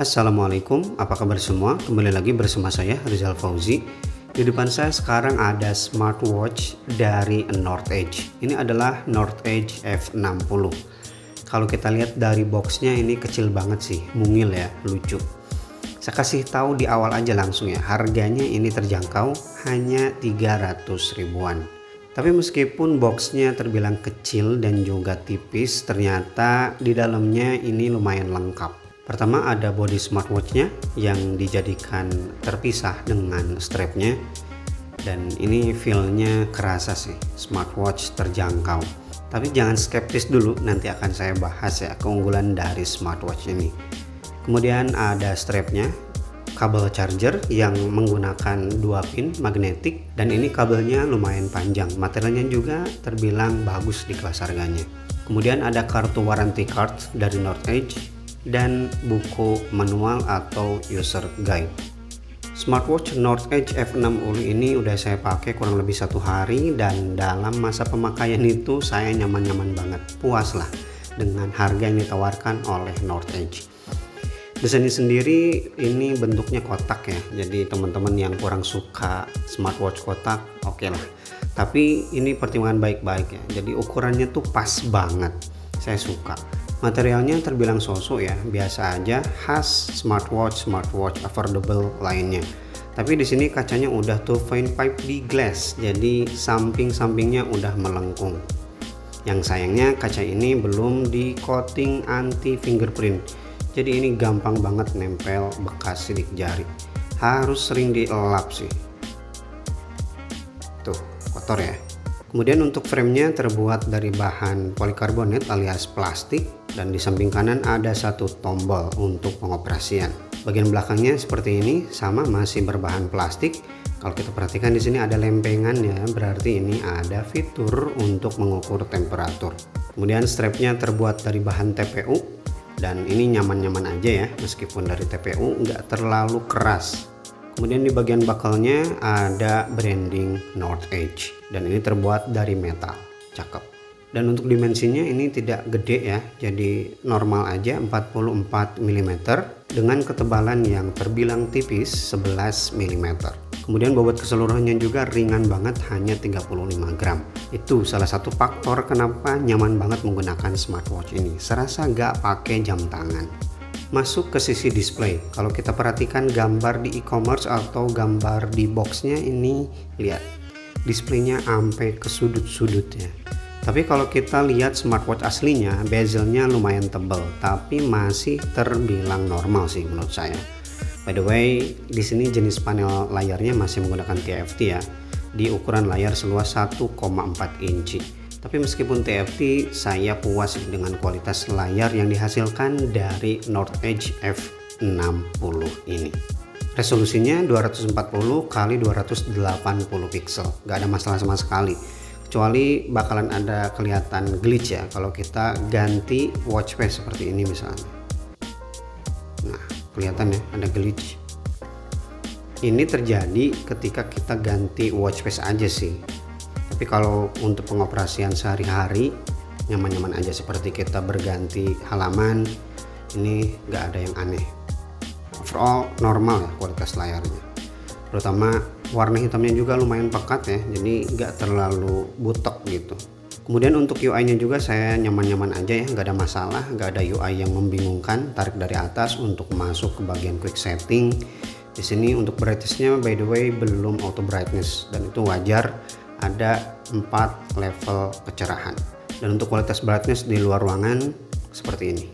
Assalamualaikum, apa kabar semua? Kembali lagi bersama saya Rizal Fauzi. Di depan saya sekarang ada smartwatch dari North Edge. Ini adalah North Edge F60. Kalau kita lihat dari boxnya ini kecil banget sih, mungil ya, lucu. Saya kasih tahu di awal aja langsung ya, harganya ini terjangkau hanya 300 ribuan. Tapi meskipun boxnya terbilang kecil dan juga tipis, ternyata di dalamnya ini lumayan lengkap. Pertama ada body smartwatchnya yang dijadikan terpisah dengan strapnya, dan ini feel-nya kerasa sih, smartwatch terjangkau. Tapi jangan skeptis dulu, nanti akan saya bahas ya keunggulan dari smartwatch ini. Kemudian ada strapnya, kabel charger yang menggunakan 2 pin magnetik, dan ini kabelnya lumayan panjang, materialnya juga terbilang bagus di kelas harganya. Kemudian ada kartu warranty card dari North Edge dan buku manual atau user guide. Smartwatch North Edge F60 ini udah saya pakai kurang lebih 1 hari, dan dalam masa pemakaian itu saya nyaman-nyaman banget, puas lah dengan harga yang ditawarkan oleh North Edge. Desainnya sendiri ini bentuknya kotak ya, jadi teman-teman yang kurang suka smartwatch kotak oke lah, tapi ini pertimbangan baik-baik ya, jadi ukurannya tuh pas banget, saya suka. Materialnya terbilang sosok ya, biasa aja, khas smartwatch affordable lainnya. Tapi di sini kacanya udah 2.5D glass, jadi samping-sampingnya udah melengkung. Yang sayangnya kaca ini belum di coating anti fingerprint, jadi ini gampang banget nempel bekas sidik jari. Harus sering dielap sih. Tuh, kotor ya. Kemudian untuk framenya terbuat dari bahan polikarbonat alias plastik, dan di samping kanan ada 1 tombol untuk pengoperasian. Bagian belakangnya seperti ini, sama masih berbahan plastik. Kalau kita perhatikan di sini ada lempengan ya, berarti ini ada fitur untuk mengukur temperatur. Kemudian strapnya terbuat dari bahan TPU, dan ini nyaman-nyaman aja ya, meskipun dari TPU nggak terlalu keras. Kemudian di bagian bakalnya ada branding North Edge, dan ini terbuat dari metal, cakep. Dan untuk dimensinya ini tidak gede ya, jadi normal aja 44 mm dengan ketebalan yang terbilang tipis 11 mm. Kemudian bobot keseluruhannya juga ringan banget, hanya 35 gram. Itu salah satu faktor kenapa nyaman banget menggunakan smartwatch ini, serasa nggak pakai jam tangan. Masuk ke sisi display, kalau kita perhatikan gambar di e-commerce atau gambar di boxnya ini, lihat displaynya sampai ke sudut-sudutnya. Tapi kalau kita lihat smartwatch aslinya, bezelnya lumayan tebal, tapi masih terbilang normal sih menurut saya. By the way, di sini jenis panel layarnya masih menggunakan TFT ya, di ukuran layar seluas 1,4 inci. Tapi meskipun TFT, saya puas dengan kualitas layar yang dihasilkan dari North Edge F60 ini. Resolusinya 240 x 280 pixel, gak ada masalah sama sekali. Kecuali bakalan ada kelihatan glitch ya kalau kita ganti watch face seperti ini misalnya. Nah, kelihatan ya ada glitch. Ini terjadi ketika kita ganti watch face aja sih. Tapi kalau untuk pengoperasian sehari-hari nyaman-nyaman aja, seperti kita berganti halaman, ini nggak ada yang aneh. Overall normal ya kualitas layarnya, terutama warna hitamnya juga lumayan pekat ya, jadi nggak terlalu butek gitu. Kemudian untuk UI-nya juga saya nyaman-nyaman aja ya, nggak ada masalah, nggak ada UI yang membingungkan. Tarik dari atas untuk masuk ke bagian quick setting. Di sini untuk brightness-nya by the way belum auto brightness, dan itu wajar, ada 4 level kecerahan. Dan untuk kualitas brightness di luar ruangan seperti ini.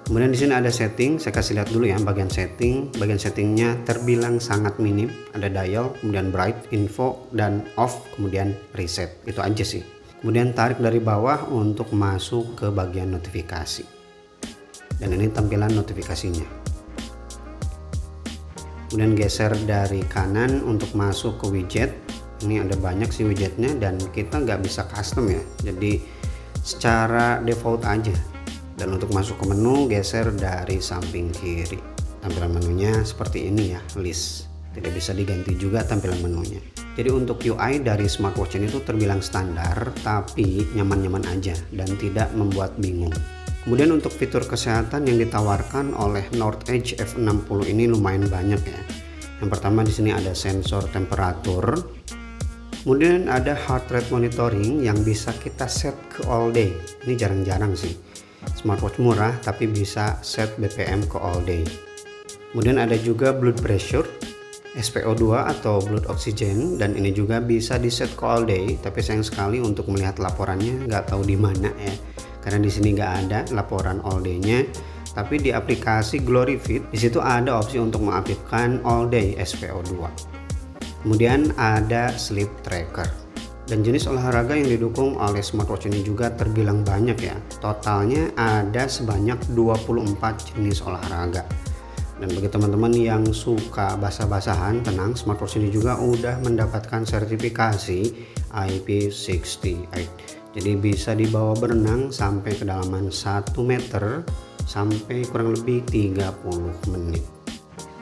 Kemudian di sini ada setting, saya kasih lihat dulu ya bagian setting. Bagian settingnya terbilang sangat minim, ada dial, kemudian bright, info, dan off, kemudian reset. Itu aja sih. Kemudian tarik dari bawah untuk masuk ke bagian notifikasi. Dan ini tampilan notifikasinya. Kemudian geser dari kanan untuk masuk ke widget. Ini ada banyak sih widgetnya, dan kita nggak bisa custom ya, jadi secara default aja. Dan untuk masuk ke menu, geser dari samping kiri. Tampilan menunya seperti ini ya, list, tidak bisa diganti juga tampilan menunya. Jadi untuk UI dari smartwatch ini tuh terbilang standar, tapi nyaman-nyaman aja dan tidak membuat bingung. Kemudian untuk fitur kesehatan yang ditawarkan oleh North Edge F60 ini lumayan banyak ya. Yang pertama di sini ada sensor temperatur. Kemudian ada heart rate monitoring yang bisa kita set ke all day. Ini jarang-jarang sih. Smartwatch murah tapi bisa set BPM ke all day. Kemudian ada juga blood pressure, SpO2 atau blood oxygen, dan ini juga bisa di set ke all day. Tapi sayang sekali untuk melihat laporannya nggak tahu di mana ya. Karena di sini nggak ada laporan all day-nya. Tapi di aplikasi GloryFit di situ ada opsi untuk mengaktifkan all day SpO2. Kemudian ada sleep tracker, dan jenis olahraga yang didukung oleh smartwatch ini juga terbilang banyak ya. Totalnya ada sebanyak 24 jenis olahraga. Dan bagi teman-teman yang suka basah-basahan, tenang, smartwatch ini juga udah mendapatkan sertifikasi IP68. Jadi bisa dibawa berenang sampai kedalaman 1 meter sampai kurang lebih 30 menit.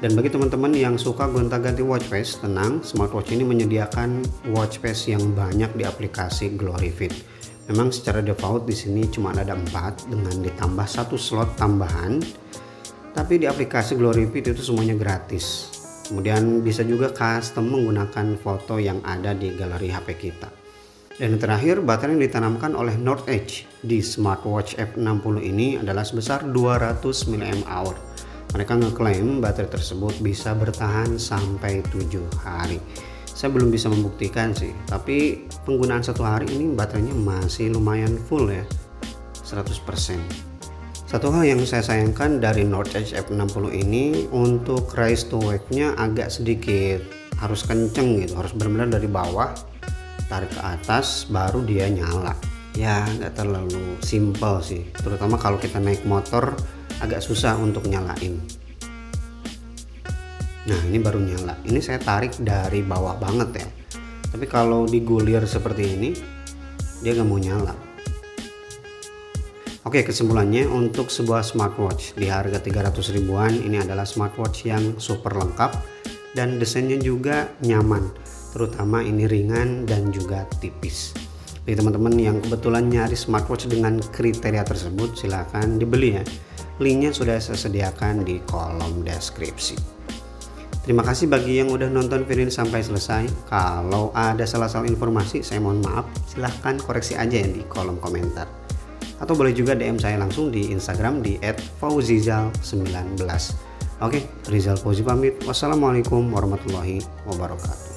Dan bagi teman-teman yang suka gonta-ganti watch face, tenang, smartwatch ini menyediakan watch face yang banyak di aplikasi GloryFit. Memang secara default di sini cuma ada 4 dengan ditambah 1 slot tambahan. Tapi di aplikasi GloryFit itu semuanya gratis. Kemudian bisa juga custom menggunakan foto yang ada di galeri HP kita. Dan yang terakhir, baterai yang ditanamkan oleh North Edge di smartwatch F60 ini adalah sebesar 200 mAh. Mereka ngeklaim baterai tersebut bisa bertahan sampai 7 hari. Saya belum bisa membuktikan sih, tapi penggunaan 1 hari ini baterainya masih lumayan full ya, 100%. Satu hal yang saya sayangkan dari North Edge F60 ini, untuk rise to wake-nya agak sedikit harus kenceng gitu, harus benar-benar dari bawah tarik ke atas baru dia nyala. Ya nggak terlalu simple sih, terutama kalau kita naik motor agak susah untuk nyalain. Nah ini baru nyala, ini saya tarik dari bawah banget ya, tapi kalau digulir seperti ini dia gak mau nyala. Oke, kesimpulannya untuk sebuah smartwatch di harga 300 ribuan ini adalah smartwatch yang super lengkap dan desainnya juga nyaman, terutama ini ringan dan juga tipis. Bagi teman-teman yang kebetulan nyari smartwatch dengan kriteria tersebut, silahkan dibeli ya. Linknya sudah saya sediakan di kolom deskripsi. Terima kasih bagi yang udah nonton video ini sampai selesai. Kalau ada salah-salah informasi, saya mohon maaf. Silahkan koreksi aja ya di kolom komentar. Atau boleh juga DM saya langsung di Instagram di @fauzizal19. Oke, Rizal Fauzi pamit. Wassalamualaikum warahmatullahi wabarakatuh.